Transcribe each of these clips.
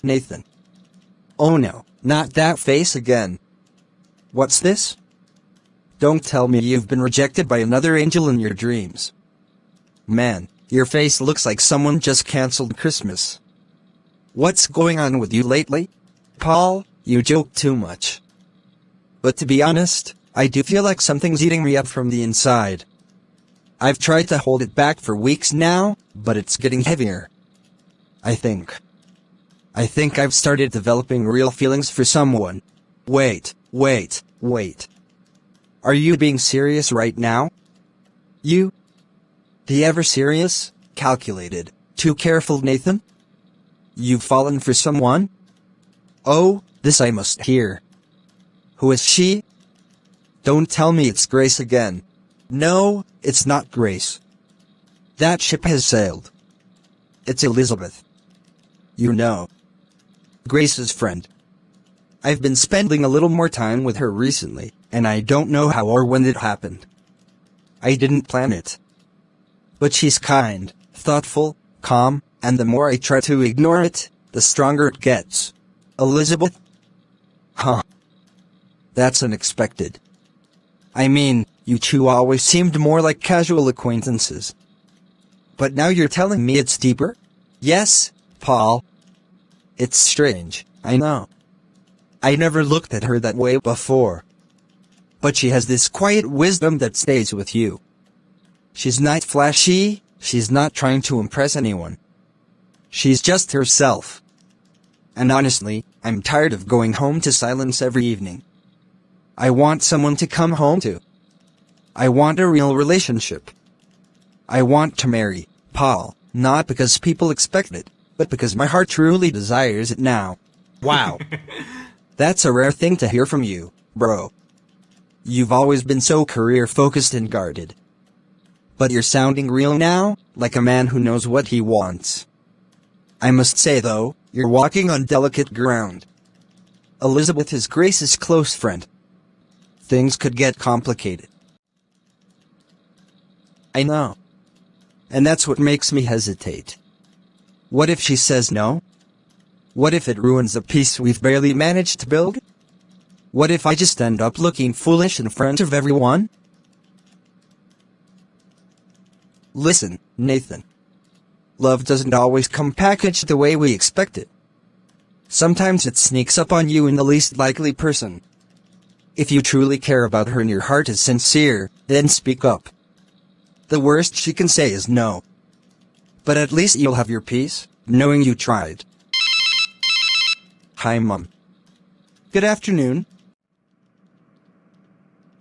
Nathan. Oh no, not that face again. What's this? Don't tell me you've been rejected by another angel in your dreams. Man, your face looks like someone just canceled Christmas. What's going on with you lately? Paul, you joke too much. But to be honest, I do feel like something's eating me up from the inside. I've tried to hold it back for weeks now, but it's getting heavier. I think I've started developing real feelings for someone. Wait. Are you being serious right now? You? The ever serious, calculated, too careful Nathan? You've fallen for someone? Oh, this I must hear. Who is she? Don't tell me it's Grace again. No, it's not Grace. That ship has sailed. It's Elizabeth. You know. Grace's friend. I've been spending a little more time with her recently, and I don't know how or when it happened. I didn't plan it. But she's kind, thoughtful, calm, and the more I try to ignore it, the stronger it gets. Elizabeth? Huh. That's unexpected. I mean, you two always seemed more like casual acquaintances. But now you're telling me it's deeper? Yes, Paul. It's strange, I know. I never looked at her that way before. But she has this quiet wisdom that stays with you. She's not flashy, she's not trying to impress anyone. She's just herself. And honestly, I'm tired of going home to silence every evening. I want someone to come home to. I want a real relationship. I want to marry Paul, not because people expect it, but because my heart truly desires it now. Wow. That's a rare thing to hear from you, bro. You've always been so career-focused and guarded. But you're sounding real now, like a man who knows what he wants. I must say though, you're walking on delicate ground. Elizabeth is Grace's close friend. Things could get complicated. I know. And that's what makes me hesitate. What if she says no? What if it ruins the peace we've barely managed to build? What if I just end up looking foolish in front of everyone? Listen, Nathan. Love doesn't always come packaged the way we expect it. Sometimes it sneaks up on you in the least likely person. If you truly care about her and your heart is sincere, then speak up. The worst she can say is no. But at least you'll have your peace, knowing you tried. Hi, Mom. Good afternoon.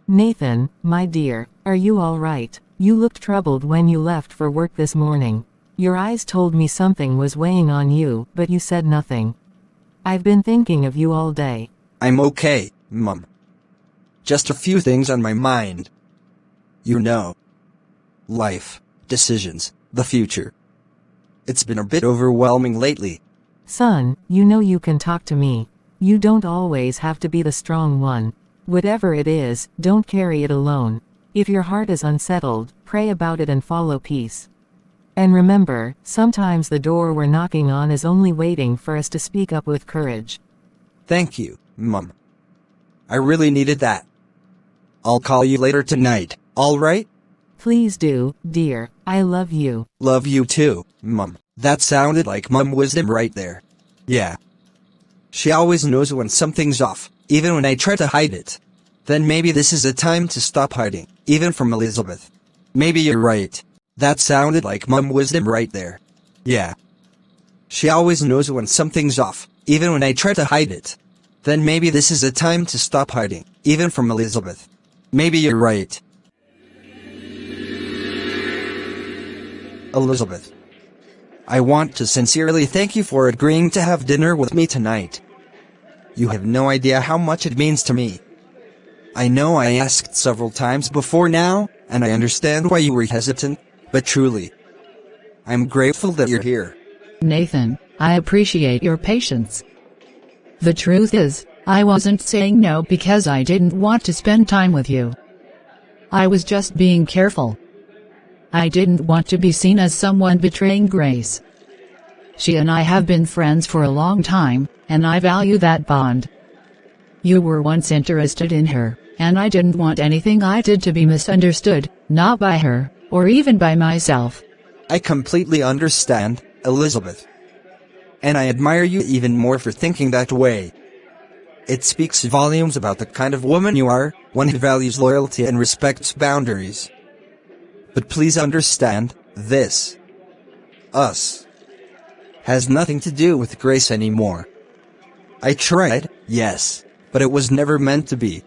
Nathan, my dear, are you all right? You looked troubled when you left for work this morning. Your eyes told me something was weighing on you, but you said nothing. I've been thinking of you all day. I'm okay, Mom. Just a few things on my mind. You know. Life, decisions, the future. It's been a bit overwhelming lately. Son, you know you can talk to me. You don't always have to be the strong one. Whatever it is, don't carry it alone. If your heart is unsettled, pray about it and follow peace. And remember, sometimes the door we're knocking on is only waiting for us to speak up with courage. Thank you, Mom. I really needed that. I'll call you later tonight, all right? Please do, dear. I love you. Love you too, Mom. That sounded like Mom wisdom right there. Yeah. She always knows when something's off, even when I try to hide it. Then maybe this is a time to stop hiding, even from Elizabeth. Maybe you're right. That sounded like Mom wisdom right there. Yeah. She always knows when something's off, even when I try to hide it. Then maybe this is a time to stop hiding, even from Elizabeth. Maybe you're right. Elizabeth. I want to sincerely thank you for agreeing to have dinner with me tonight. You have no idea how much it means to me. I know I asked several times before now, and I understand why you were hesitant, but truly, I'm grateful that you're here. Nathan, I appreciate your patience. The truth is, I wasn't saying no because I didn't want to spend time with you. I was just being careful. I didn't want to be seen as someone betraying Grace. She and I have been friends for a long time, and I value that bond. You were once interested in her, and I didn't want anything I did to be misunderstood, not by her, or even by myself. I completely understand, Elizabeth. And I admire you even more for thinking that way. It speaks volumes about the kind of woman you are, one who values loyalty and respects boundaries. But please understand, this, us, has nothing to do with Grace anymore. I tried, yes, but it was never meant to be.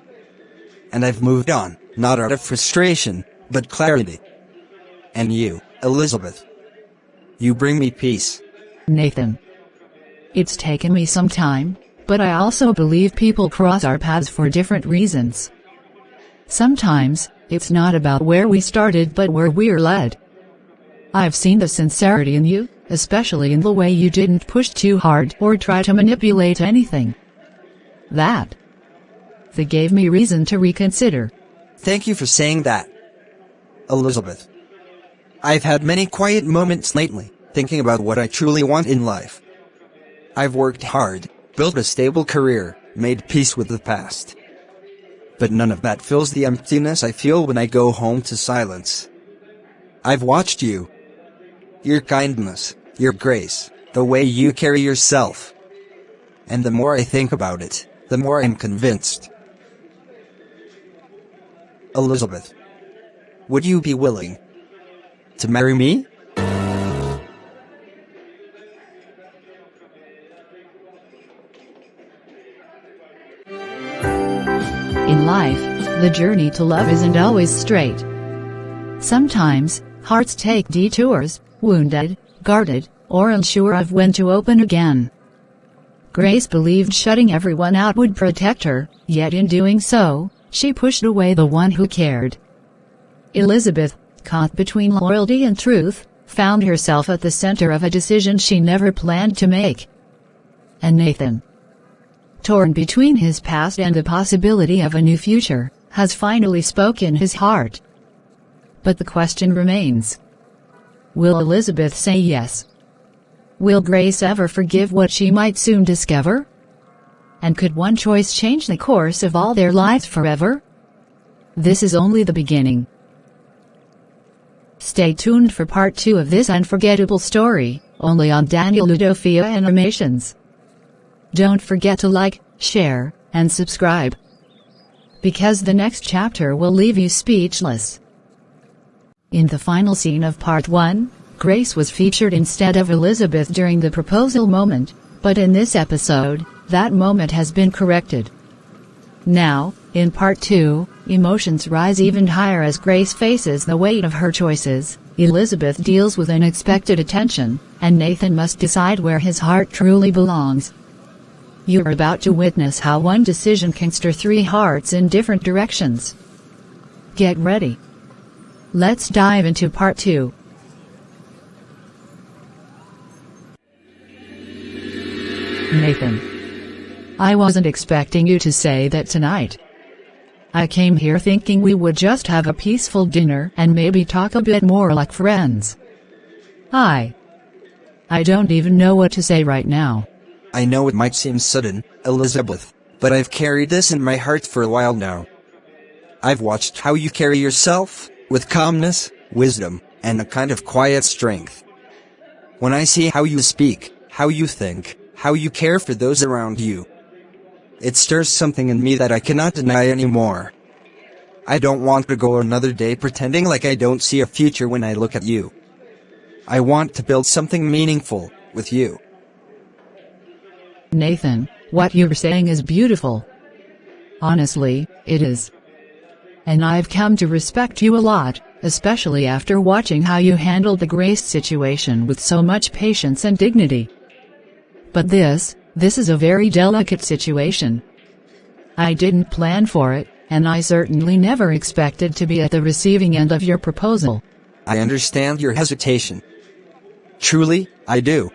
And I've moved on, not out of frustration, but clarity. And you, Elizabeth, you bring me peace. Nathan. It's taken me some time, but I also believe people cross our paths for different reasons. Sometimes, it's not about where we started but where we're led. I've seen the sincerity in you, especially in the way you didn't push too hard or try to manipulate anything. That gave me reason to reconsider. Thank you for saying that, Elizabeth. I've had many quiet moments lately, thinking about what I truly want in life. I've worked hard, built a stable career, made peace with the past. But none of that fills the emptiness I feel when I go home to silence. I've watched you. Your kindness, your grace, the way you carry yourself. And the more I think about it, the more I'm convinced. Elizabeth, would you be willing to marry me? In life, the journey to love isn't always straight. Sometimes, hearts take detours, wounded, guarded, or unsure of when to open again. Grace believed shutting everyone out would protect her, yet in doing so, she pushed away the one who cared. Elizabeth, caught between loyalty and truth, found herself at the center of a decision she never planned to make. And Nathan, torn between his past and the possibility of a new future, has finally spoken his heart. But the question remains. Will Elizabeth say yes? Will Grace ever forgive what she might soon discover? And could one choice change the course of all their lives forever? This is only the beginning. Stay tuned for part 2 of this unforgettable story, only on Udofia Animations. Don't forget to like, share, and subscribe, because the next chapter will leave you speechless. In the final scene of part 1, Grace was featured instead of Elizabeth during the proposal moment, but in this episode, that moment has been corrected. Now, in part 2, emotions rise even higher as Grace faces the weight of her choices, Elizabeth deals with unexpected attention, and Nathan must decide where his heart truly belongs. You're about to witness how one decision can stir 3 hearts in different directions. Get ready. Let's dive into part 2. Nathan. I wasn't expecting you to say that tonight. I came here thinking we would just have a peaceful dinner and maybe talk a bit more like friends. I don't even know what to say right now. I know it might seem sudden, Elizabeth, but I've carried this in my heart for a while now. I've watched how you carry yourself, with calmness, wisdom, and a kind of quiet strength. When I see how you speak, how you think, how you care for those around you, it stirs something in me that I cannot deny anymore. I don't want to go another day pretending like I don't see a future when I look at you. I want to build something meaningful with you. Nathan, what you're saying is beautiful. Honestly, it is. And I've come to respect you a lot, especially after watching how you handled the Grace situation with so much patience and dignity. But this is a very delicate situation. I didn't plan for it, and I certainly never expected to be at the receiving end of your proposal. I understand your hesitation. Truly, I do.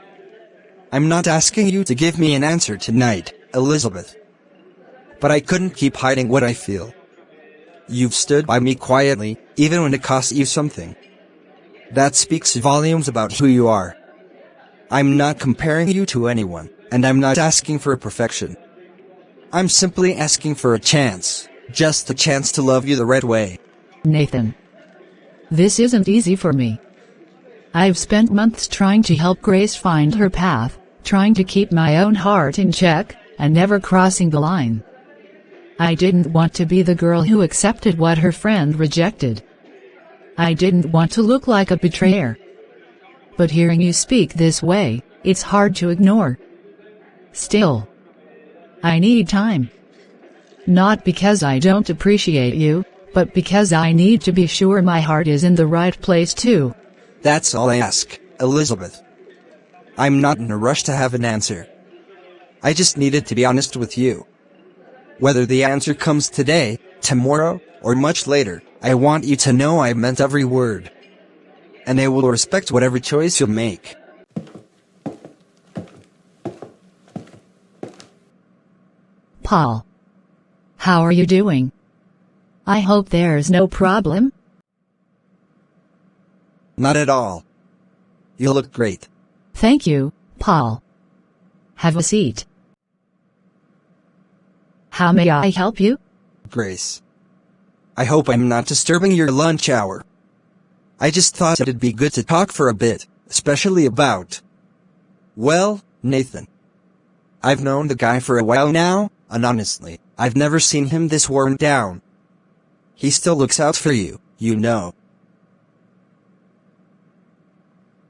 I'm not asking you to give me an answer tonight, Elizabeth. But I couldn't keep hiding what I feel. You've stood by me quietly, even when it costs you something. That speaks volumes about who you are. I'm not comparing you to anyone, and I'm not asking for perfection. I'm simply asking for a chance, just a chance to love you the right way. Nathan. This isn't easy for me. I've spent months trying to help Grace find her path, trying to keep my own heart in check, and never crossing the line. I didn't want to be the girl who accepted what her friend rejected. I didn't want to look like a betrayer. But hearing you speak this way, it's hard to ignore. Still, I need time. Not because I don't appreciate you, but because I need to be sure my heart is in the right place too. That's all I ask, Elizabeth. I'm not in a rush to have an answer. I just needed to be honest with you. Whether the answer comes today, tomorrow, or much later, I want you to know I meant every word. And I will respect whatever choice you'll make. Paul. How are you doing? I hope there's no problem. Not at all. You look great. Thank you, Paul. Have a seat. How may I help you? Grace. I hope I'm not disturbing your lunch hour. I just thought it'd be good to talk for a bit, especially about... well, Nathan. I've known the guy for a while now, and honestly, I've never seen him this worn down. He still looks out for you, you know.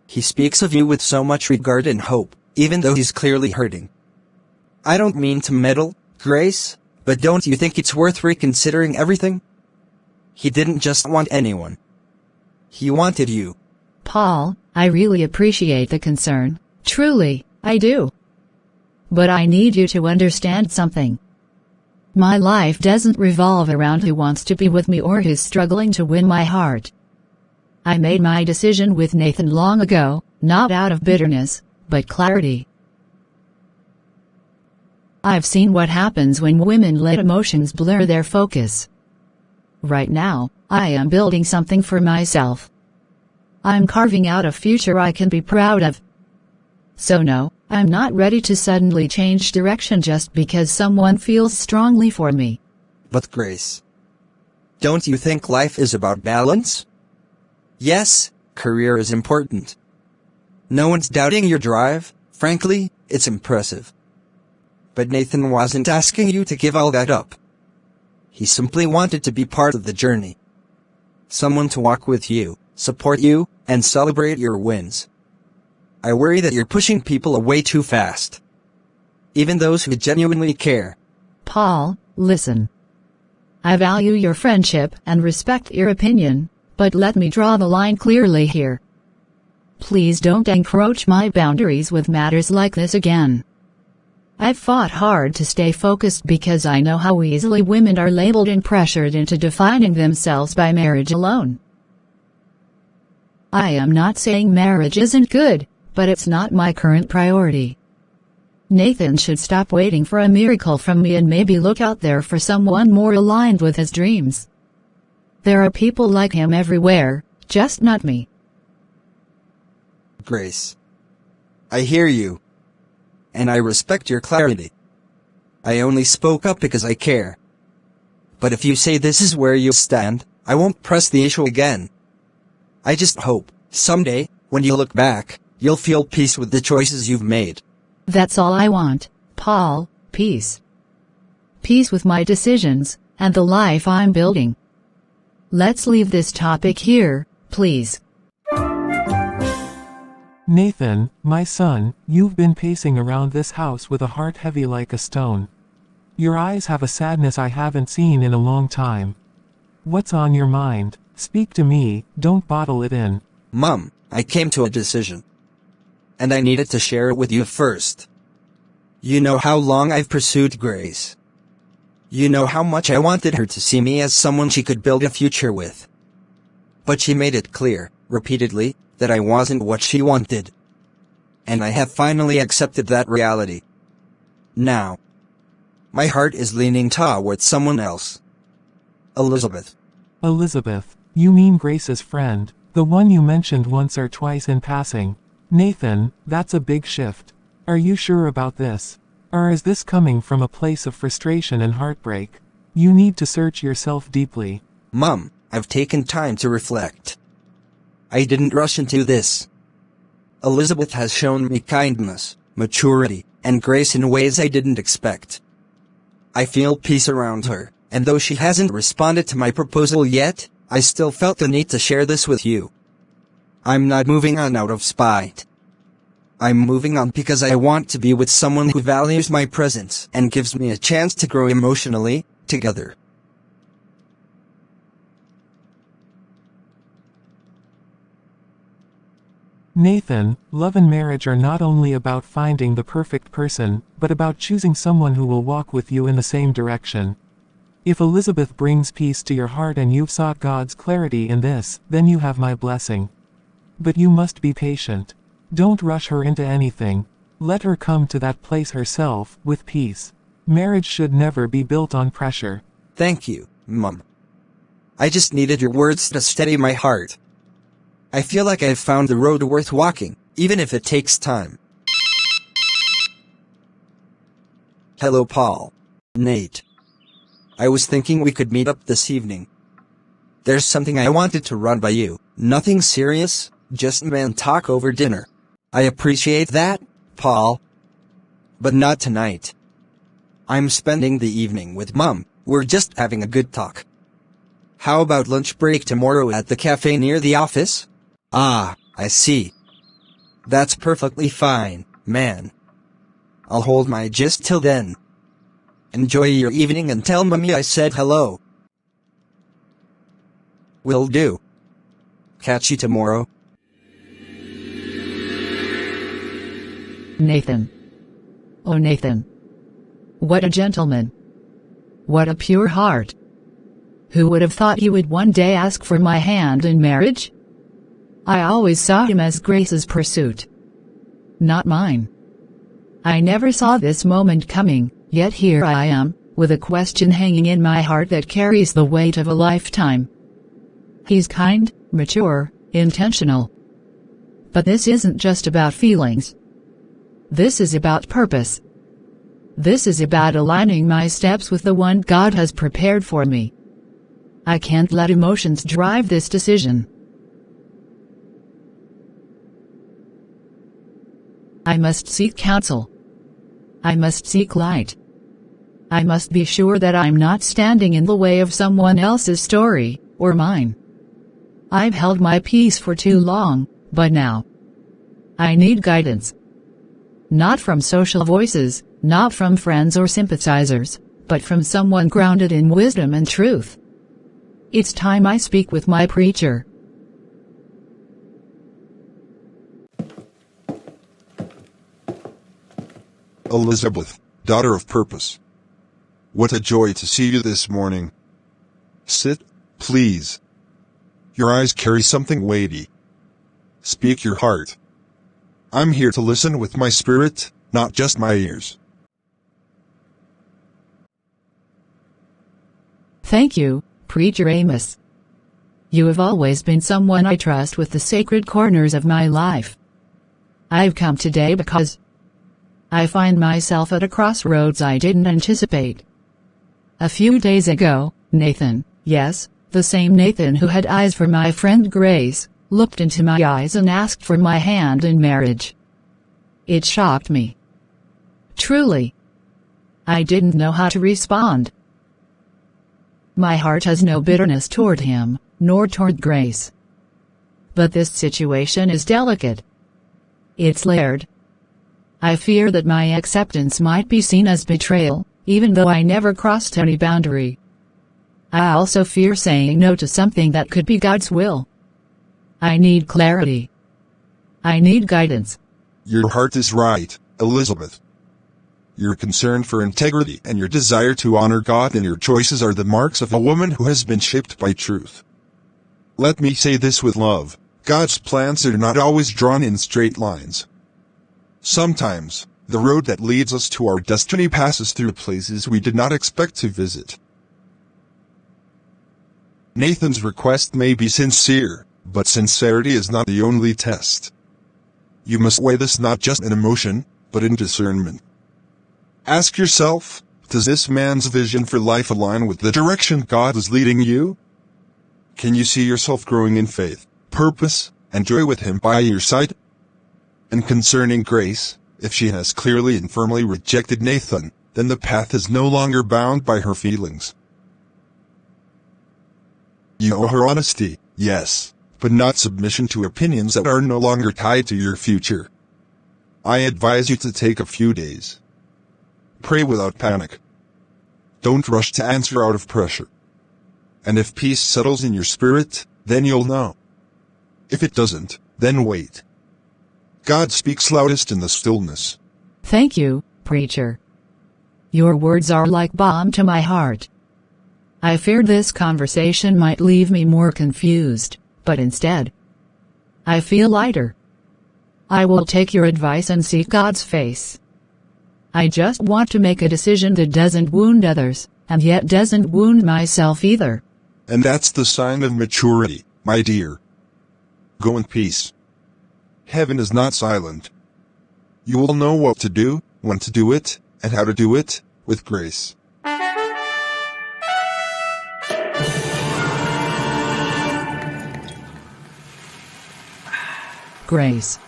He speaks of you with so much regard and hope, even though he's clearly hurting. I don't mean to meddle, Grace, but don't you think it's worth reconsidering everything? He didn't just want anyone. He wanted you. Paul, I really appreciate the concern. Truly, I do. But I need you to understand something. My life doesn't revolve around who wants to be with me or who's struggling to win my heart. I made my decision with Nathan long ago, not out of bitterness, but clarity. I've seen what happens when women let emotions blur their focus. Right now, I am building something for myself. I'm carving out a future I can be proud of. So no, I'm not ready to suddenly change direction just because someone feels strongly for me. But Grace, don't you think life is about balance? Yes, career is important. No one's doubting your drive, frankly, it's impressive. But Nathan wasn't asking you to give all that up. He simply wanted to be part of the journey. Someone to walk with you, support you, and celebrate your wins. I worry that you're pushing people away too fast. Even those who genuinely care. Paul, listen. I value your friendship and respect your opinion, but let me draw the line clearly here. Please don't encroach my boundaries with matters like this again. I've fought hard to stay focused because I know how easily women are labeled and pressured into defining themselves by marriage alone. I am not saying marriage isn't good, but it's not my current priority. Nathan should stop waiting for a miracle from me and maybe look out there for someone more aligned with his dreams. There are people like him everywhere, just not me. Grace. I hear you. And I respect your clarity. I only spoke up because I care. But if you say this is where you stand, I won't press the issue again. I just hope, someday, when you look back, you'll feel peace with the choices you've made. That's all I want, Paul, peace. Peace with my decisions, and the life I'm building. Let's leave this topic here, please. Nathan, my son, you've been pacing around this house with a heart heavy like a stone. Your eyes have a sadness I haven't seen in a long time. What's on your mind? Speak to me, don't bottle it in. Mom, I came to a decision. And I needed to share it with you first. You know how long I've pursued Grace. You know how much I wanted her to see me as someone she could build a future with. But she made it clear, repeatedly, that I wasn't what she wanted. And I have finally accepted that reality. Now, my heart is leaning towards someone else. Elizabeth. Elizabeth, you mean Grace's friend, the one you mentioned once or twice in passing. Nathan, that's a big shift. Are you sure about this? Or is this coming from a place of frustration and heartbreak? You need to search yourself deeply. Mom, I've taken time to reflect. I didn't rush into this. Elizabeth has shown me kindness, maturity, and grace in ways I didn't expect. I feel peace around her, and though she hasn't responded to my proposal yet, I still felt the need to share this with you. I'm not moving on out of spite. I'm moving on because I want to be with someone who values my presence and gives me a chance to grow emotionally, together. Nathan, love and marriage are not only about finding the perfect person, but about choosing someone who will walk with you in the same direction. If Elizabeth brings peace to your heart and you've sought God's clarity in this, then you have my blessing. But you must be patient. Don't rush her into anything. Let her come to that place herself, with peace. Marriage should never be built on pressure. Thank you, Mom. I just needed your words to steady my heart. I feel like I've found the road worth walking, even if it takes time. Hello, Paul. Nate. I was thinking we could meet up this evening. There's something I wanted to run by you. Nothing serious, just man talk over dinner. I appreciate that, Paul. But not tonight. I'm spending the evening with Mom. We're just having a good talk. How about lunch break tomorrow at the cafe near the office? Ah, I see. That's perfectly fine, man. I'll hold my gist till then. Enjoy your evening and tell Mommy I said hello. Will do. Catch you tomorrow. Nathan. Oh, Nathan. What a gentleman. What a pure heart. Who would have thought he would one day ask for my hand in marriage? I always saw him as Grace's pursuit, not mine. I never saw this moment coming, yet here I am, with a question hanging in my heart that carries the weight of a lifetime. He's kind, mature, intentional. But this isn't just about feelings. This is about purpose. This is about aligning my steps with the one God has prepared for me. I can't let emotions drive this decision. I must seek counsel. I must seek light. I must be sure that I'm not standing in the way of someone else's story, or mine. I've held my peace for too long, but now I need guidance. Not from social voices, not from friends or sympathizers, but from someone grounded in wisdom and truth. It's time I speak with my preacher. Elizabeth, daughter of purpose. What a joy to see you this morning. Sit, please. Your eyes carry something weighty. Speak your heart. I'm here to listen with my spirit, not just my ears. Thank you, Preacher Amos. You have always been someone I trust with the sacred corners of my life. I've come today because I find myself at a crossroads I didn't anticipate. A few days ago, Nathan, yes, the same Nathan who had eyes for my friend Grace, looked into my eyes and asked for my hand in marriage. It shocked me. Truly. I didn't know how to respond. My heart has no bitterness toward him, nor toward Grace. But this situation is delicate. It's layered. I fear that my acceptance might be seen as betrayal, even though I never crossed any boundary. I also fear saying no to something that could be God's will. I need clarity. I need guidance. Your heart is right, Elizabeth. Your concern for integrity and your desire to honor God in your choices are the marks of a woman who has been shaped by truth. Let me say this with love, God's plans are not always drawn in straight lines. Sometimes, the road that leads us to our destiny passes through places we did not expect to visit. Nathan's request may be sincere, but sincerity is not the only test. You must weigh this not just in emotion, but in discernment. Ask yourself, does this man's vision for life align with the direction God is leading you? Can you see yourself growing in faith, purpose, and joy with him by your side? And concerning Grace, if she has clearly and firmly rejected Nathan, then the path is no longer bound by her feelings. You owe her honesty, yes, but not submission to opinions that are no longer tied to your future. I advise you to take a few days. Pray without panic. Don't rush to answer out of pressure. And if peace settles in your spirit, then you'll know. If it doesn't, then wait. God speaks loudest in the stillness. Thank you, preacher. Your words are like balm to my heart. I feared this conversation might leave me more confused, but instead, I feel lighter. I will take your advice and seek God's face. I just want to make a decision that doesn't wound others, and yet doesn't wound myself either. And that's the sign of maturity, my dear. Go in peace. Heaven is not silent. You will know what to do, when to do it, and how to do it, with grace. Grace.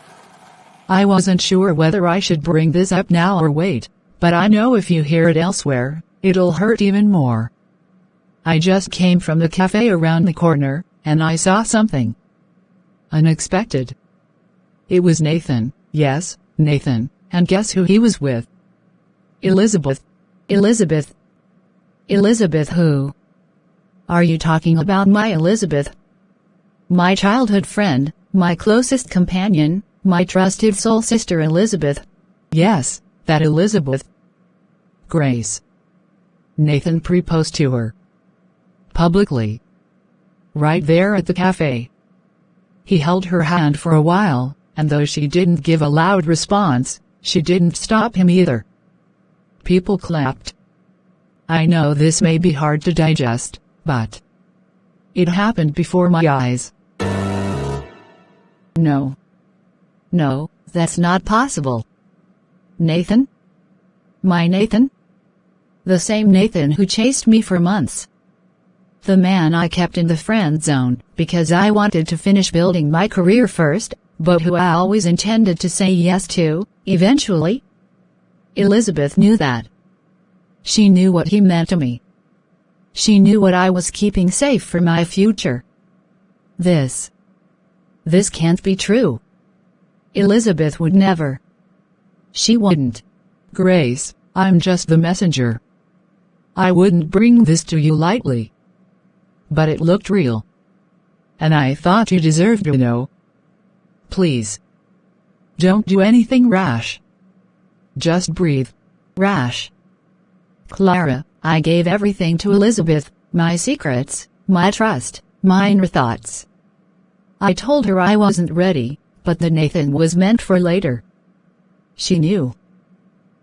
I wasn't sure whether I should bring this up now or wait, but I know if you hear it elsewhere, it'll hurt even more. I just came from the cafe around the corner, and I saw something unexpected. It was Nathan, yes, Nathan, and guess who he was with? Elizabeth. Elizabeth. Elizabeth who? Are you talking about my Elizabeth? My childhood friend, my closest companion, my trusted soul sister Elizabeth. Yes, that Elizabeth. Grace. Nathan proposed to her. Publicly. Right there at the cafe. He held her hand for a while, and though she didn't give a loud response, she didn't stop him either. People clapped. I know this may be hard to digest, but it happened before my eyes. No. No, that's not possible. Nathan? My Nathan? The same Nathan who chased me for months. The man I kept in the friend zone, because I wanted to finish building my career first, but who I always intended to say yes to, eventually. Elizabeth knew that. She knew what he meant to me. She knew what I was keeping safe for my future. This can't be true. Elizabeth would never. She wouldn't. Grace, I'm just the messenger. I wouldn't bring this to you lightly. But it looked real. And I thought you deserved to know. Please. Don't do anything rash. Just breathe. Rash. Clara, I gave everything to Elizabeth, my secrets, my trust, my inner thoughts. I told her I wasn't ready, but that Nathan was meant for later. She knew.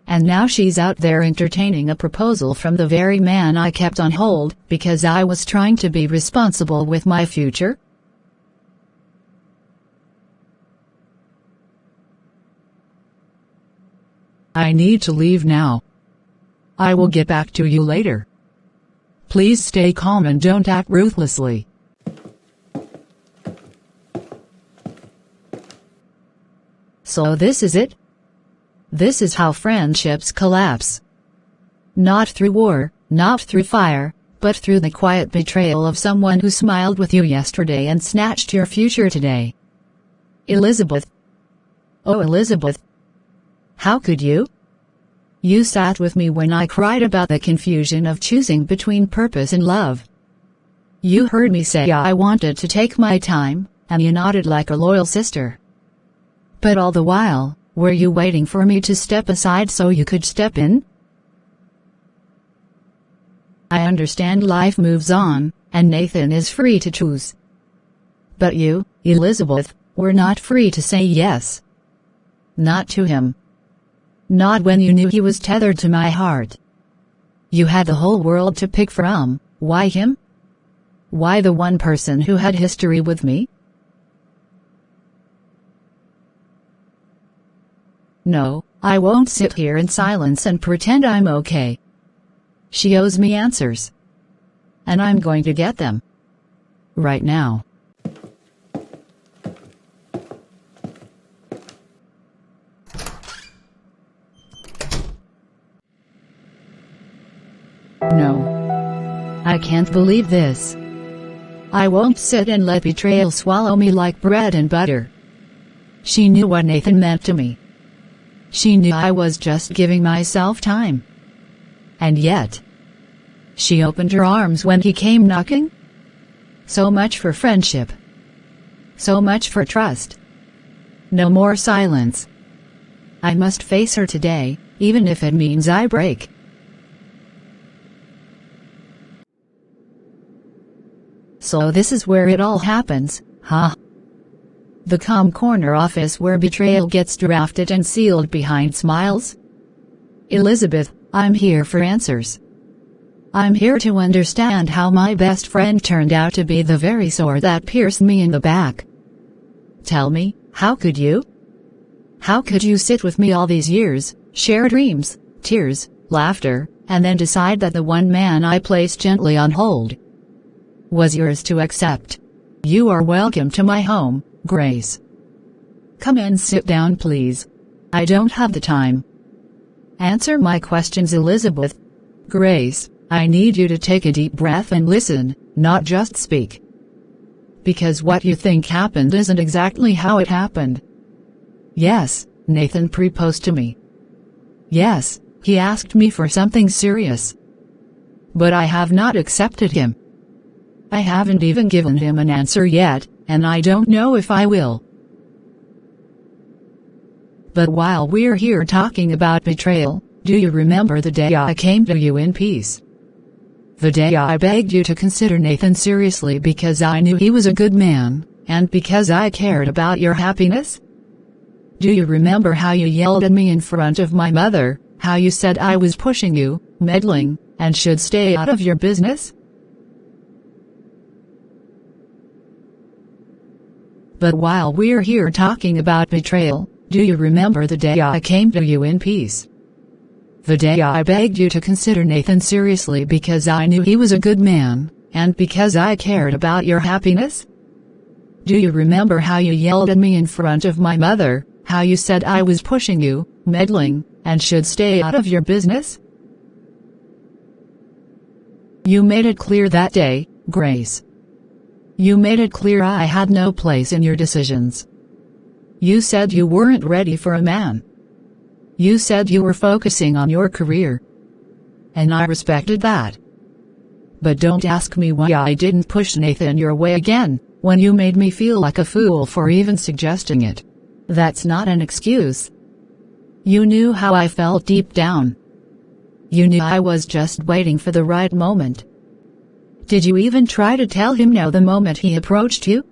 And now she's out there entertaining a proposal from the very man I kept on hold because I was trying to be responsible with my future. I need to leave now. I will get back to you later. Please stay calm and don't act ruthlessly. So this is it? This is how friendships collapse. Not through war, not through fire, but through the quiet betrayal of someone who smiled with you yesterday and snatched your future today. Elizabeth. Oh, Elizabeth. How could you? You sat with me when I cried about the confusion of choosing between purpose and love. You heard me say I wanted to take my time, and you nodded like a loyal sister. But all the while, were you waiting for me to step aside so you could step in? I understand life moves on, and Nathan is free to choose. But you, Elizabeth, were not free to say yes. Not to him. Not when you knew he was tethered to my heart. You had the whole world to pick from. Why him? Why the one person who had history with me? No, I won't sit here in silence and pretend I'm okay. She owes me answers. And I'm going to get them. Right now. No. I can't believe this. I won't sit and let betrayal swallow me like bread and butter. She knew what Nathan meant to me. She knew I was just giving myself time. And yet, she opened her arms when he came knocking. So much for friendship. So much for trust. No more silence. I must face her today, even if it means I break. So this is where it all happens, huh? The calm corner office where betrayal gets drafted and sealed behind smiles? Elizabeth, I'm here for answers. I'm here to understand how my best friend turned out to be the very sword that pierced me in the back. Tell me, how could you? How could you sit with me all these years, share dreams, tears, laughter, and then decide that the one man I placed gently on hold was yours to accept? You are welcome to my home, Grace. Come and sit down, please. I don't have the time. Answer my questions, Elizabeth. Grace, I need you to take a deep breath and listen, not just speak. Because what you think happened isn't exactly how it happened. Yes, Nathan proposed to me. Yes, he asked me for something serious. But I have not accepted him. I haven't even given him an answer yet, and I don't know if I will. But while we're here talking about betrayal, do you remember the day I came to you in peace? The day I begged you to consider Nathan seriously because I knew he was a good man, and because I cared about your happiness? Do you remember how you yelled at me in front of my mother, how you said I was pushing you, meddling, and should stay out of your business? But while we're here talking about betrayal, do you remember the day I came to you in peace? The day I begged you to consider Nathan seriously because I knew he was a good man, and because I cared about your happiness? Do you remember how you yelled at me in front of my mother, how you said I was pushing you, meddling, and should stay out of your business? You made it clear that day, Grace. You made it clear I had no place in your decisions. You said you weren't ready for a man. You said you were focusing on your career. And I respected that. But don't ask me why I didn't push Nathan your way again, when you made me feel like a fool for even suggesting it. That's not an excuse. You knew how I felt deep down. You knew I was just waiting for the right moment. Did you even try to tell him no the moment he approached you?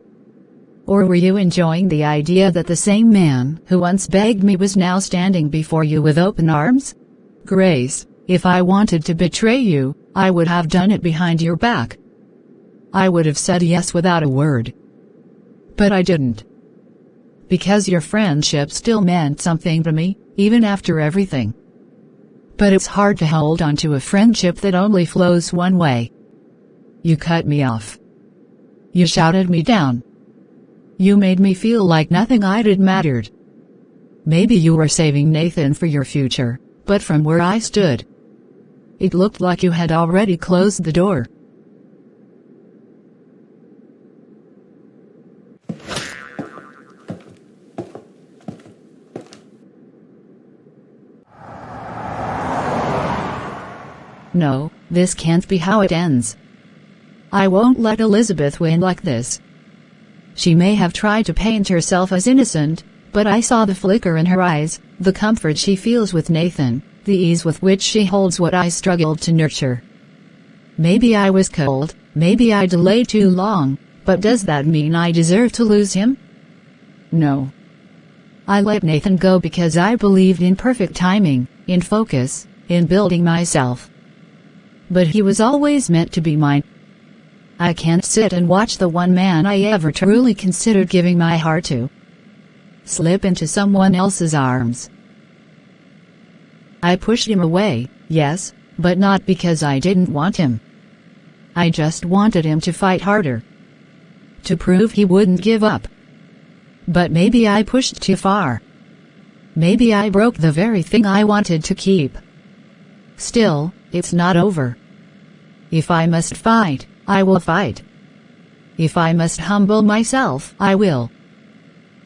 Or were you enjoying the idea that the same man who once begged me was now standing before you with open arms? Grace, if I wanted to betray you, I would have done it behind your back. I would have said yes without a word. But I didn't. Because your friendship still meant something to me, even after everything. But it's hard to hold on to a friendship that only flows one way. You cut me off. You shouted me down. You made me feel like nothing I did mattered. Maybe you were saving Nathan for your future, but from where I stood, it looked like you had already closed the door. No, this can't be how it ends. I won't let Elizabeth win like this. She may have tried to paint herself as innocent, but I saw the flicker in her eyes, the comfort she feels with Nathan, the ease with which she holds what I struggled to nurture. Maybe I was cold, maybe I delayed too long, but does that mean I deserve to lose him? No. I let Nathan go because I believed in perfect timing, in focus, in building myself. But he was always meant to be mine. I can't sit and watch the one man I ever truly considered giving my heart to slip into someone else's arms. I pushed him away, yes, but not because I didn't want him. I just wanted him to fight harder, to prove he wouldn't give up. But maybe I pushed too far. Maybe I broke the very thing I wanted to keep. Still, it's not over. If I must fight, I will fight. If I must humble myself, I will.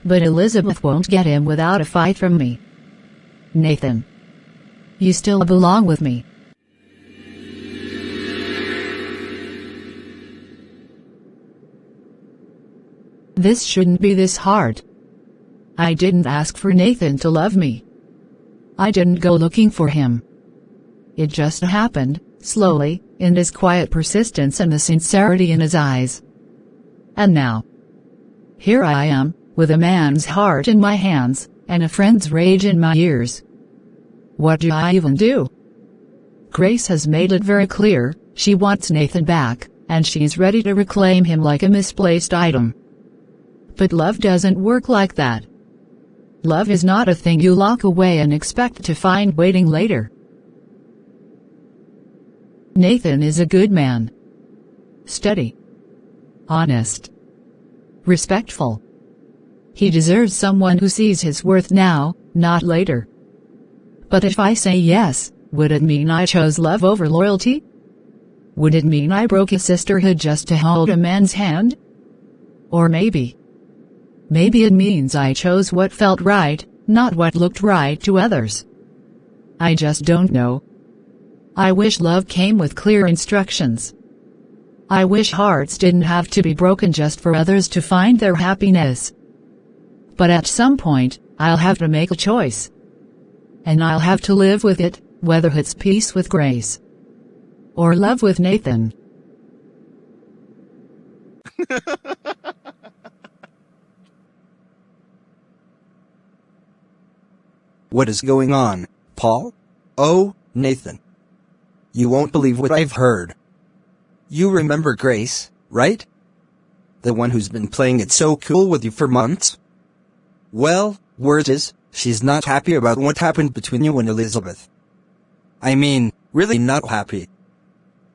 But Elizabeth won't get him without a fight from me. Nathan, you still belong with me. This shouldn't be this hard. I didn't ask for Nathan to love me. I didn't go looking for him. It just happened, slowly, in his quiet persistence and the sincerity in his eyes. And now, here I am, with a man's heart in my hands, and a friend's rage in my ears. What do I even do? Grace has made it very clear, she wants Nathan back, and she's ready to reclaim him like a misplaced item. But love doesn't work like that. Love is not a thing you lock away and expect to find waiting later. Nathan is a good man. Steady. Honest. Respectful. He deserves someone who sees his worth now, not later. But if I say yes, would it mean I chose love over loyalty? Would it mean I broke a sisterhood just to hold a man's hand? Or maybe it means I chose what felt right, not what looked right to others. I just don't know. I wish love came with clear instructions. I wish hearts didn't have to be broken just for others to find their happiness. But at some point, I'll have to make a choice. And I'll have to live with it, whether it's peace with Grace or love with Nathan. What is going on, Paul? Oh, Nathan. You won't believe what I've heard. You remember Grace, right? The one who's been playing it so cool with you for months? Well, word is, she's not happy about what happened between you and Elizabeth. I mean, really not happy.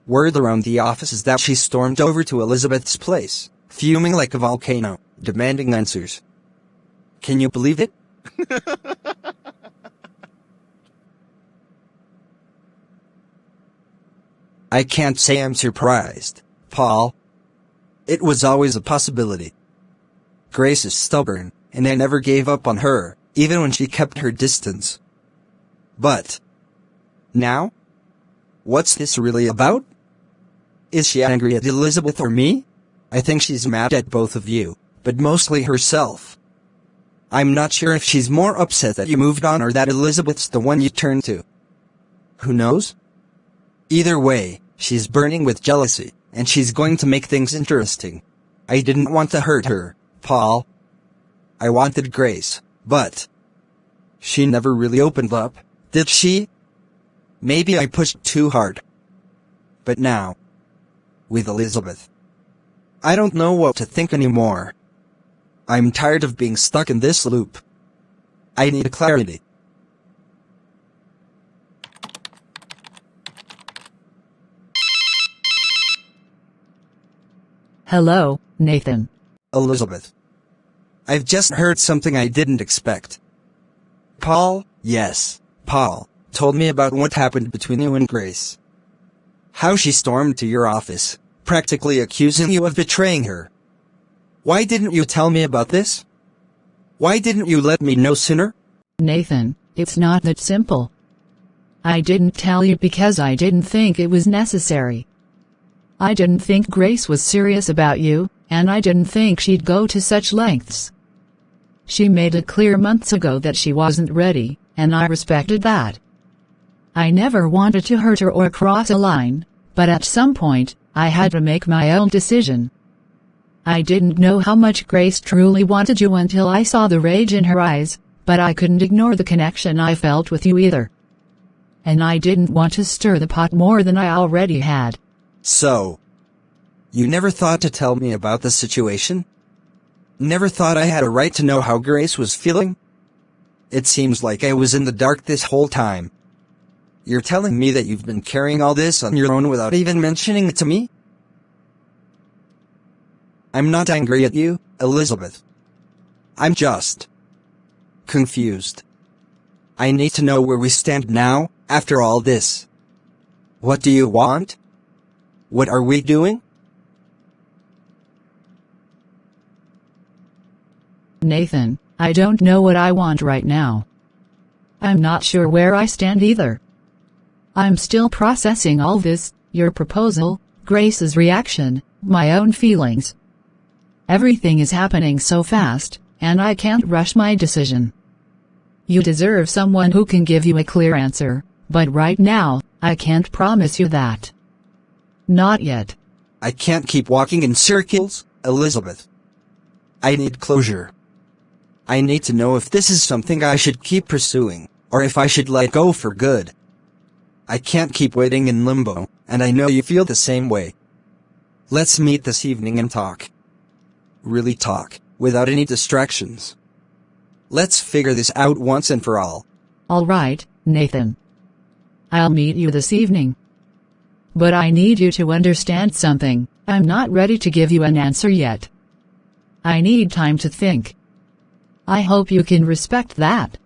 Word around the office is that she stormed over to Elizabeth's place, fuming like a volcano, demanding answers. Can you believe it? I can't say I'm surprised, Paul. It was always a possibility. Grace is stubborn, and I never gave up on her, even when she kept her distance. But now? What's this really about? Is she angry at Elizabeth or me? I think she's mad at both of you, but mostly herself. I'm not sure if she's more upset that you moved on or that Elizabeth's the one you turn to. Who knows? Either way, she's burning with jealousy, and she's going to make things interesting. I didn't want to hurt her, Paul. I wanted Grace, but she never really opened up, did she? Maybe I pushed too hard. But now, with Elizabeth, I don't know what to think anymore. I'm tired of being stuck in this loop. I need clarity. Hello, Nathan. Elizabeth. I've just heard something I didn't expect. Paul, yes, Paul, told me about what happened between you and Grace. How she stormed to your office, practically accusing you of betraying her. Why didn't you tell me about this? Why didn't you let me know sooner? Nathan, it's not that simple. I didn't tell you because I didn't think it was necessary. I didn't think Grace was serious about you, and I didn't think she'd go to such lengths. She made it clear months ago that she wasn't ready, and I respected that. I never wanted to hurt her or cross a line, but at some point, I had to make my own decision. I didn't know how much Grace truly wanted you until I saw the rage in her eyes, but I couldn't ignore the connection I felt with you either. And I didn't want to stir the pot more than I already had. So, You never thought to tell me about the situation? Never thought I had a right to know how Grace was feeling? It seems like I was in the dark this whole time. You're telling me that you've been carrying all this on your own without even mentioning it to me? I'm not angry at you, Elizabeth. I'm just confused. I need to know where we stand now, after all this. What do you want? What are we doing? Nathan, I don't know what I want right now. I'm not sure where I stand either. I'm still processing all this, your proposal, Grace's reaction, my own feelings. Everything is happening so fast, and I can't rush my decision. You deserve someone who can give you a clear answer, but right now, I can't promise you that. Not yet. I can't keep walking in circles, Elizabeth. I need closure. I need to know if this is something I should keep pursuing, or if I should let go for good. I can't keep waiting in limbo, and I know you feel the same way. Let's meet this evening and talk. Really talk, without any distractions. Let's figure this out once and for all. All right, Nathan. I'll meet you this evening. But I need you to understand something. I'm not ready to give you an answer yet. I need time to think. I hope you can respect that.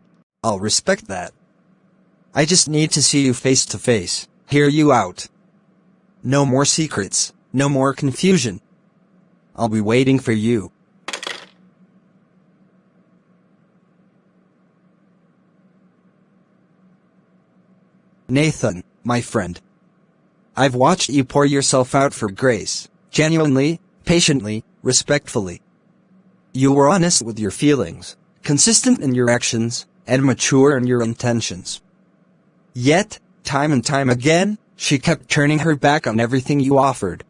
I'll respect that. I just need to see you face to face, hear you out. No more secrets, no more confusion. I'll be waiting for you. Nathan, my friend. I've watched you pour yourself out for Grace, genuinely, patiently, respectfully. You were honest with your feelings, consistent in your actions, and mature in your intentions. Yet, time and time again, she kept turning her back on everything you offered.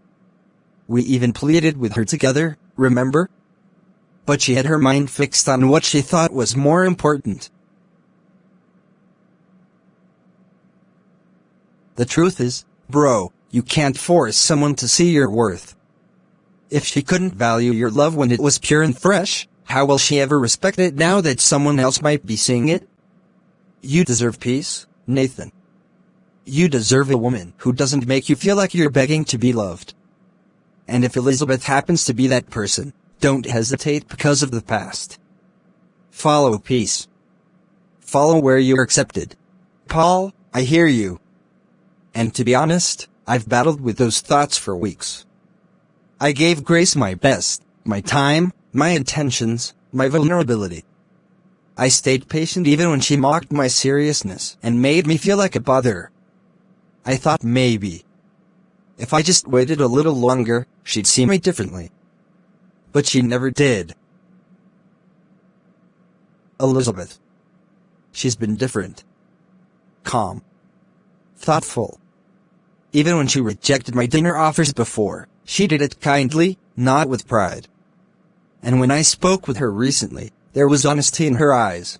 We even pleaded with her together, remember? But she had her mind fixed on what she thought was more important. The truth is, bro, you can't force someone to see your worth. If she couldn't value your love when it was pure and fresh, how will she ever respect it now that someone else might be seeing it? You deserve peace, Nathan. You deserve a woman who doesn't make you feel like you're begging to be loved. And if Elizabeth happens to be that person, don't hesitate because of the past. Follow peace. Follow where you're accepted. Paul, I hear you. And to be honest, I've battled with those thoughts for weeks. I gave Grace my best, my time, my intentions, my vulnerability. I stayed patient even when she mocked my seriousness and made me feel like a bother. I thought maybe, if I just waited a little longer, she'd see me differently. But she never did. Elizabeth. She's been different. Calm. Thoughtful. Even when she rejected my dinner offers before, she did it kindly, not with pride. And when I spoke with her recently, there was honesty in her eyes.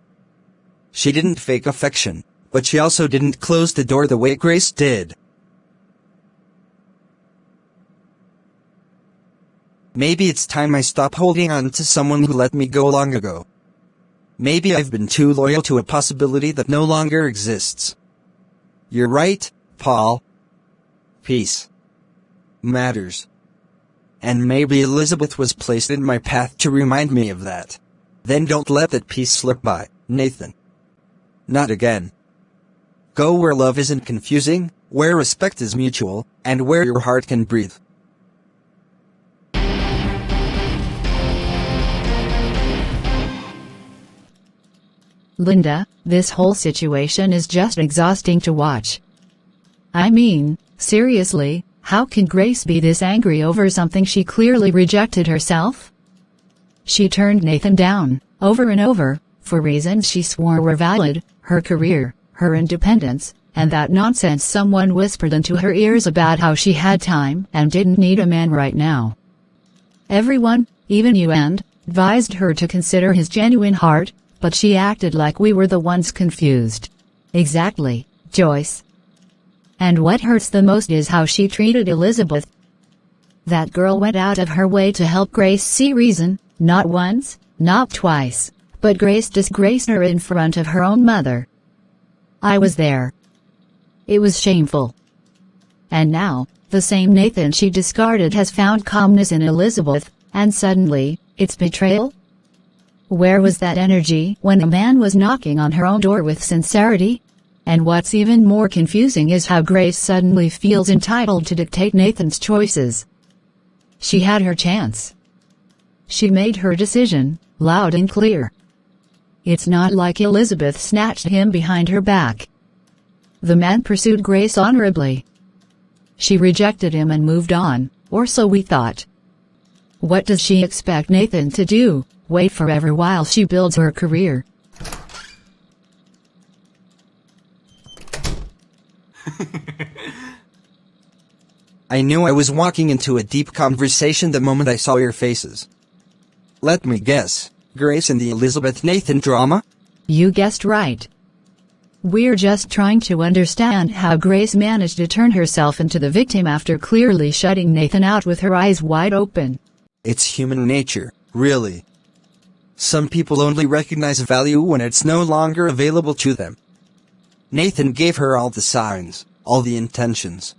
She didn't fake affection, but she also didn't close the door the way Grace did. Maybe it's time I stop holding on to someone who let me go long ago. Maybe I've been too loyal to a possibility that no longer exists. You're right, Paul. Peace matters. And maybe Elizabeth was placed in my path to remind me of that. Then don't let that peace slip by, Nathan. Not again. Go where love isn't confusing, where respect is mutual, and where your heart can breathe. Linda, this whole situation is just exhausting to watch. I mean, seriously, how can Grace be this angry over something she clearly rejected herself? She turned Nathan down, over and over, for reasons she swore were valid, her career, her independence, and that nonsense someone whispered into her ears about how she had time and didn't need a man right now. Everyone, even you, advised her to consider his genuine heart, but she acted like we were the ones confused. Exactly, Joyce. And what hurts the most is how she treated Elizabeth. That girl went out of her way to help Grace see reason, not once, not twice, but Grace disgraced her in front of her own mother. I was there. It was shameful. And now, the same Nathan she discarded has found calmness in Elizabeth, and suddenly, it's betrayal? Where was that energy when a man was knocking on her own door with sincerity? And what's even more confusing is how Grace suddenly feels entitled to dictate Nathan's choices. She had her chance. She made her decision, loud and clear. It's not like Elizabeth snatched him behind her back. The man pursued Grace honorably. She rejected him and moved on, or so we thought. What does she expect Nathan to do? Wait forever while she builds her career? I knew I was walking into a deep conversation the moment I saw your faces. Let me guess, Grace and the Elizabeth Nathan drama? You guessed right. We're just trying to understand how Grace managed to turn herself into the victim after clearly shutting Nathan out with her eyes wide open. It's human nature, really. Some people only recognize value when it's no longer available to them. Nathan gave her all the signs, all the intentions.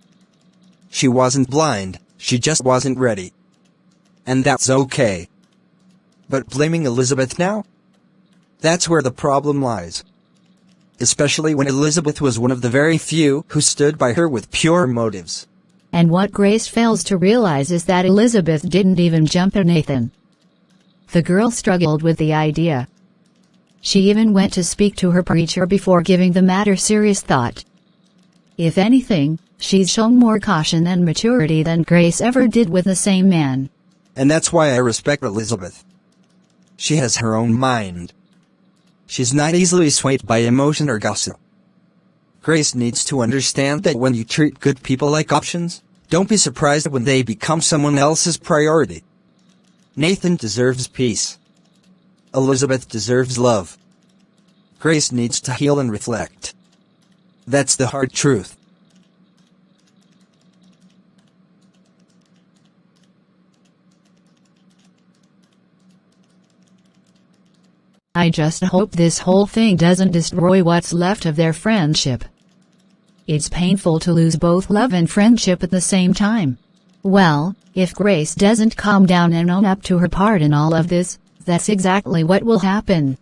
She wasn't blind, she just wasn't ready. And that's okay. But blaming Elizabeth now? That's where the problem lies. Especially when Elizabeth was one of the very few who stood by her with pure motives. And what Grace fails to realize is that Elizabeth didn't even jump at Nathan. The girl struggled with the idea. She even went to speak to her preacher before giving the matter serious thought. If anything, she's shown more caution and maturity than Grace ever did with the same man. And that's why I respect Elizabeth. She has her own mind. She's not easily swayed by emotion or gossip. Grace needs to understand that when you treat good people like options, don't be surprised when they become someone else's priority. Nathan deserves peace. Elizabeth deserves love. Grace needs to heal and reflect. That's the hard truth. I just hope this whole thing doesn't destroy what's left of their friendship. It's painful to lose both love and friendship at the same time. Well, if Grace doesn't calm down and own up to her part in all of this, that's exactly what will happen.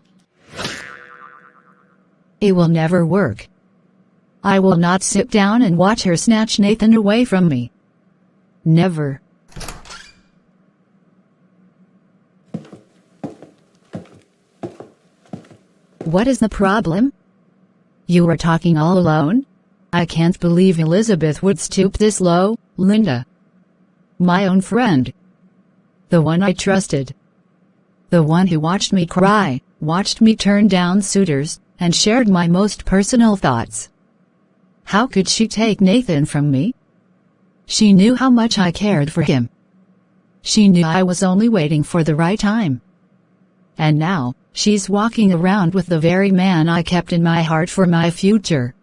It will never work. I will not sit down and watch her snatch Nathan away from me. Never. What is the problem? You were talking all alone? I can't believe Elizabeth would stoop this low, Linda. My own friend. The one I trusted. The one who watched me cry, watched me turn down suitors, and shared my most personal thoughts. How could she take Nathan from me? She knew how much I cared for him. She knew I was only waiting for the right time. And now, she's walking around with the very man I kept in my heart for my future.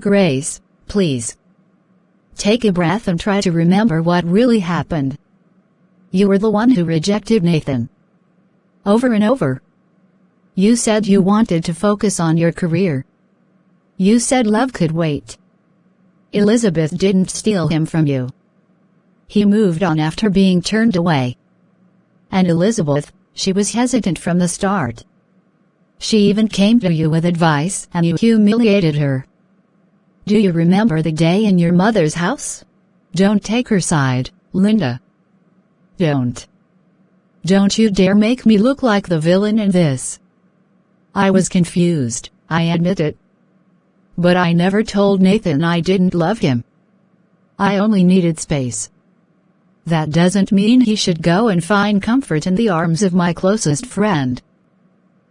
Grace, please. Take a breath and try to remember what really happened. You were the one who rejected Nathan. Over and over. You said you wanted to focus on your career. You said love could wait. Elizabeth didn't steal him from you. He moved on after being turned away. And Elizabeth, she was hesitant from the start. She even came to you with advice and you humiliated her. Do you remember the day in your mother's house? Don't take her side, Linda. Don't. Don't you dare make me look like the villain in this. I was confused, I admit it. But I never told Nathan I didn't love him. I only needed space. That doesn't mean he should go and find comfort in the arms of my closest friend.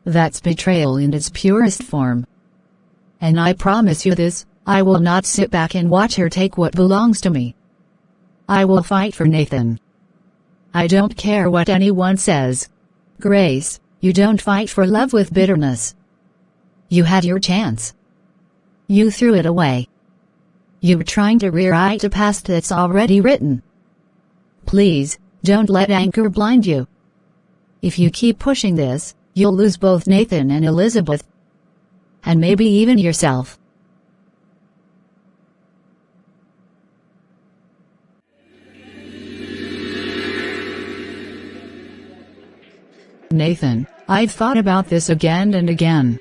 That's betrayal in its purest form. And I promise you this, I will not sit back and watch her take what belongs to me. I will fight for Nathan. I don't care what anyone says. Grace, you don't fight for love with bitterness. You had your chance. You threw it away. You were trying to rewrite a past that's already written. Please, don't let anger blind you. If you keep pushing this, you'll lose both Nathan and Elizabeth. And maybe even yourself. Nathan, I've thought about this again and again.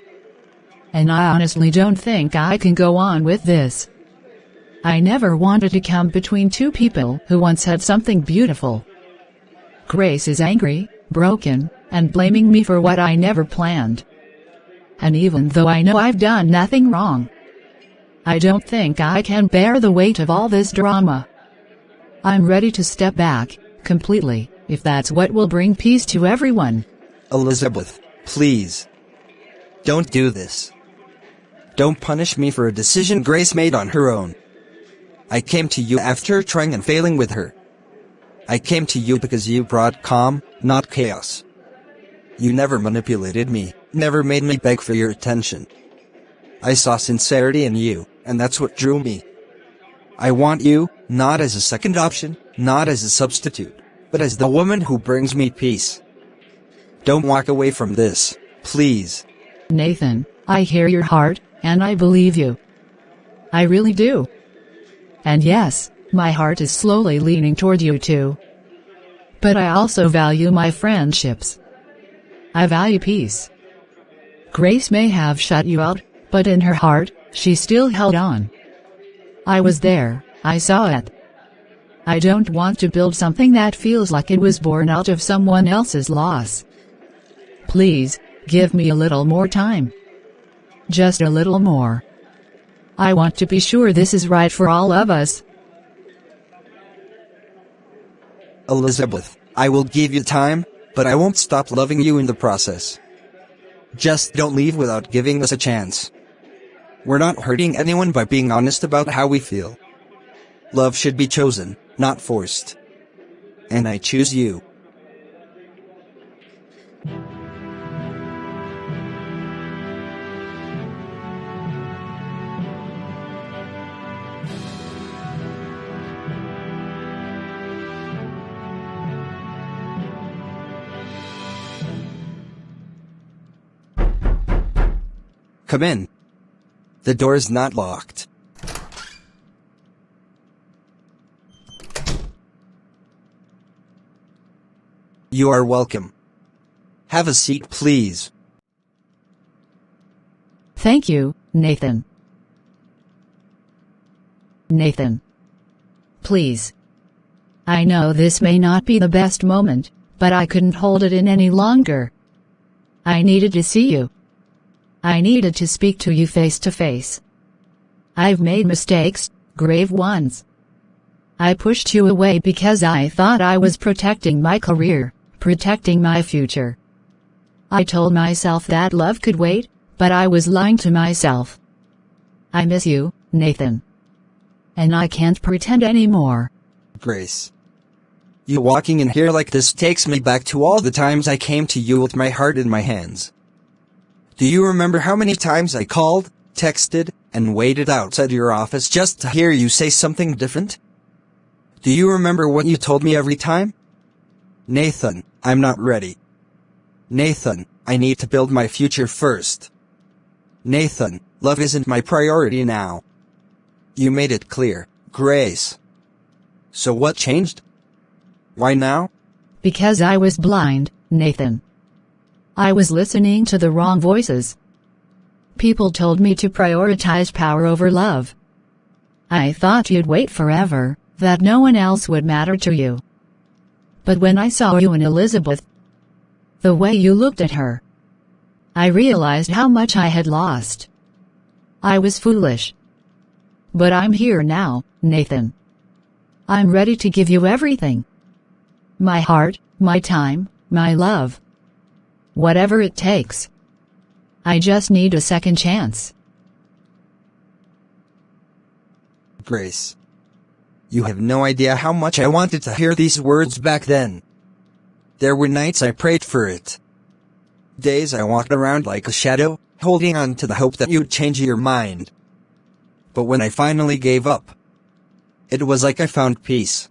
And I honestly don't think I can go on with this. I never wanted to come between two people who once had something beautiful. Grace is angry, broken, and blaming me for what I never planned. And even though I know I've done nothing wrong, I don't think I can bear the weight of all this drama. I'm ready to step back, completely, if that's what will bring peace to everyone. Elizabeth, please. Don't do this. Don't punish me for a decision Grace made on her own. I came to you after trying and failing with her. I came to you because you brought calm, not chaos. You never manipulated me, never made me beg for your attention. I saw sincerity in you, and that's what drew me. I want you, not as a second option, not as a substitute, but as the woman who brings me peace. Don't walk away from this, please. Nathan, I hear your heart, and I believe you. I really do. And yes, my heart is slowly leaning toward you too. But I also value my friendships. I value peace. Grace may have shut you out, but in her heart, she still held on. I was there, I saw it. I don't want to build something that feels like it was born out of someone else's loss. Please, give me a little more time. Just a little more. I want to be sure this is right for all of us. Elizabeth, I will give you time, but I won't stop loving you in the process. Just don't leave without giving us a chance. We're not hurting anyone by being honest about how we feel. Love should be chosen, not forced. And I choose you. Come in. The door is not locked. You are welcome. Have a seat, please. Thank you, Nathan. Nathan. Please. I know this may not be the best moment, but I couldn't hold it in any longer. I needed to see you. I needed to speak to you face to face. I've made mistakes, grave ones. I pushed you away because I thought I was protecting my career, protecting my future. I told myself that love could wait, but I was lying to myself. I miss you, Nathan. And I can't pretend anymore. Grace. You walking in here like this takes me back to all the times I came to you with my heart in my hands. Do you remember how many times I called, texted, and waited outside your office just to hear you say something different? Do you remember what you told me every time? Nathan, I'm not ready. Nathan, I need to build my future first. Nathan, love isn't my priority now. You made it clear, Grace. So what changed? Why now? Because I was blind, Nathan. I was listening to the wrong voices. People told me to prioritize power over love. I thought you'd wait forever, that no one else would matter to you. But when I saw you and Elizabeth, the way you looked at her, I realized how much I had lost. I was foolish. But I'm here now, Nathan. I'm ready to give you everything. My heart, my time, my love. Whatever it takes. I just need a second chance. Grace. You have no idea how much I wanted to hear these words back then. There were nights I prayed for it. Days I walked around like a shadow, holding on to the hope that you'd change your mind. But when I finally gave up, it was like I found peace.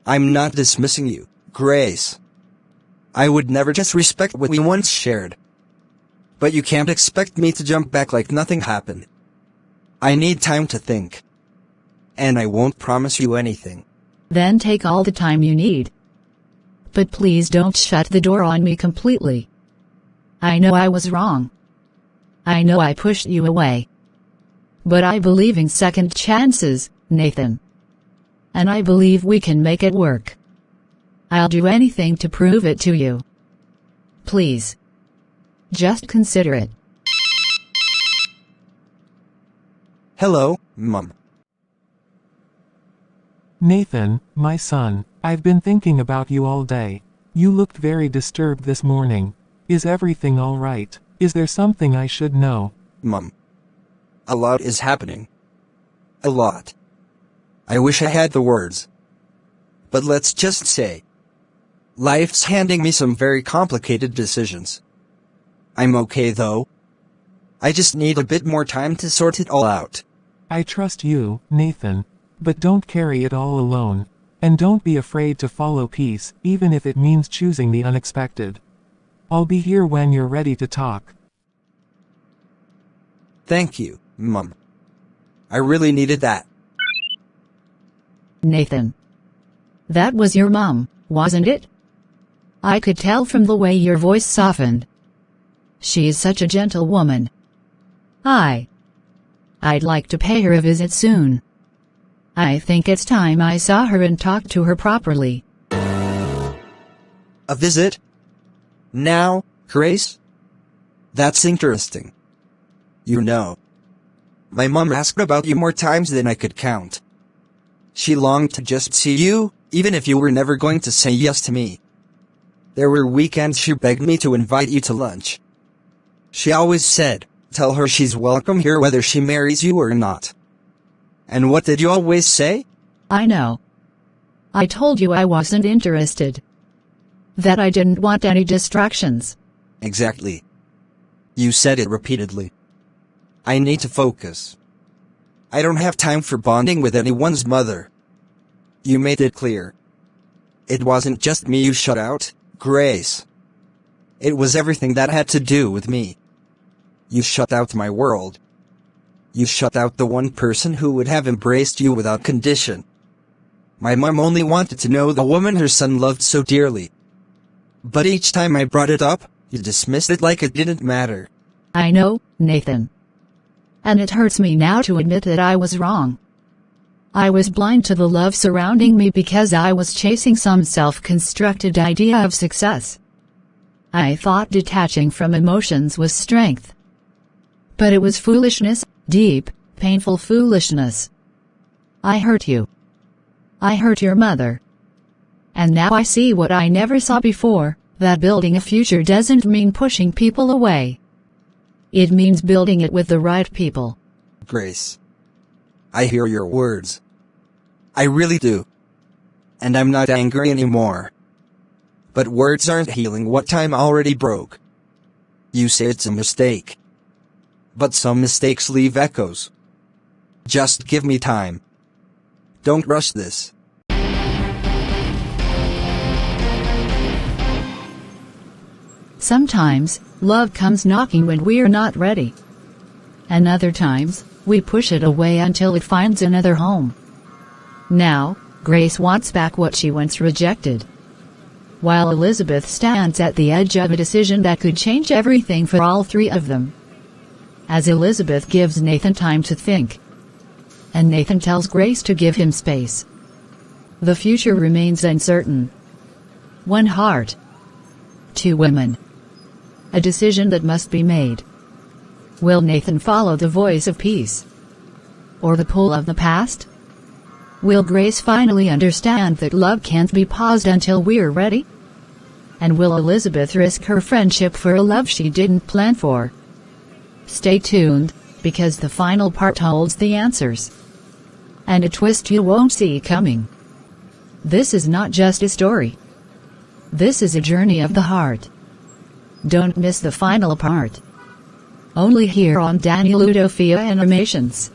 I'm not dismissing you, Grace. I would never disrespect what we once shared. But you can't expect me to jump back like nothing happened. I need time to think. And I won't promise you anything. Then take all the time you need. But please don't shut the door on me completely. I know I was wrong. I know I pushed you away. But I believe in second chances, Nathan. And I believe we can make it work. I'll do anything to prove it to you. Please. Just consider it. Hello, Mom. Nathan, my son, I've been thinking about you all day. You looked very disturbed this morning. Is everything all right? Is there something I should know? Mom. A lot is happening. A lot. I wish I had the words. But let's just say, life's handing me some very complicated decisions. I'm okay though. I just need a bit more time to sort it all out. I trust you, Nathan. But don't carry it all alone. And don't be afraid to follow peace, even if it means choosing the unexpected. I'll be here when you're ready to talk. Thank you, Mom. I really needed that. Nathan. That was your mom, wasn't it? I could tell from the way your voice softened. She is such a gentle woman. I'd like to pay her a visit soon. I think it's time I saw her and talked to her properly. A visit? Now, Grace? That's interesting. You know, my mom asked about you more times than I could count. She longed to just see you, even if you were never going to say yes to me. There were weekends she begged me to invite you to lunch. She always said, tell her she's welcome here whether she marries you or not. And what did you always say? I know. I told you I wasn't interested. That I didn't want any distractions. Exactly. You said it repeatedly. I need to focus. I don't have time for bonding with anyone's mother. You made it clear. It wasn't just me you shut out, Grace. It was everything that had to do with me. You shut out my world. You shut out the one person who would have embraced you without condition. My mom only wanted to know the woman her son loved so dearly. But each time I brought it up, you dismissed it like it didn't matter. I know, Nathan. And it hurts me now to admit that I was wrong. I was blind to the love surrounding me because I was chasing some self-constructed idea of success. I thought detaching from emotions was strength. But it was foolishness, deep, painful foolishness. I hurt you. I hurt your mother. And now I see what I never saw before, that building a future doesn't mean pushing people away. It means building it with the right people. Grace. I hear your words. I really do. And I'm not angry anymore. But words aren't healing what time already broke. You say it's a mistake. But some mistakes leave echoes. Just give me time. Don't rush this. Sometimes, love comes knocking when we're not ready. And other times, we push it away until it finds another home. Now, Grace wants back what she once rejected. While Elizabeth stands at the edge of a decision that could change everything for all three of them. As Elizabeth gives Nathan time to think. And Nathan tells Grace to give him space. The future remains uncertain. One heart. Two women. A decision that must be made. Will Nathan follow the voice of peace? Or the pull of the past? Will Grace finally understand that love can't be paused until we're ready? And will Elizabeth risk her friendship for a love she didn't plan for? Stay tuned, because the final part holds the answers. And a twist you won't see coming. This is not just a story. This is a journey of the heart. Don't miss the final part. Only here on Udofia Animations.